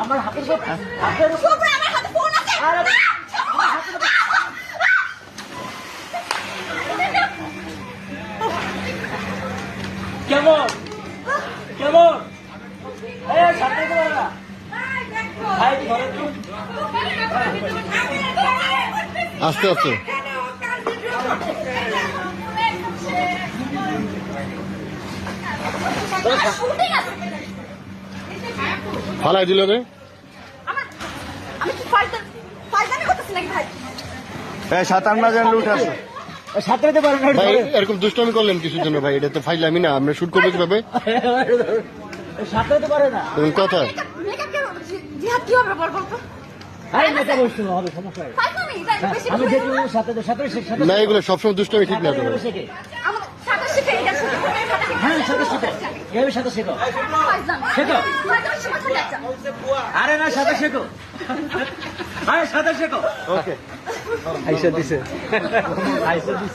আমার হাতের হাতের শুভ্র আমার হাতে ফোন আছে কেমন কেমন সাথে না ভাই ঘরে তো আস্তে আস্তে ফালাই দিল রে। আমি কি ফাইজানি করতেছি নাকি ভাই সাতান্ন হাজার লুট আছে সাথে দিতে পারেন ভাই। এরকম দুষ্টামি করলেন কিছুর জন্য ভাই, এটা তো ফাইলামি না। আমরা শুট করবো কিভাবে? সাথে দিতে পারে না। কথা মেকআপ কে জিহাদ কি হবে বল বল তো আরে মেটা বসতে হবে, সমস্যা নেই। ফাইজানি বেশি আমি দেখি সাথে সাথে না, এগুলো সবসময় দুষ্টামি ঠিক না তো। আমার সাথে শিখে এটা শুধু হ্যাঁ সাথে শেখো, এর সাথে শেখো, ফাইজানি শেখো। ফাইজানি শিখে যাচ্ছে আরে না সাথে শেখো, আরে সাথে শেখো। ওকে আইসা দিছে, আইসা দিছে।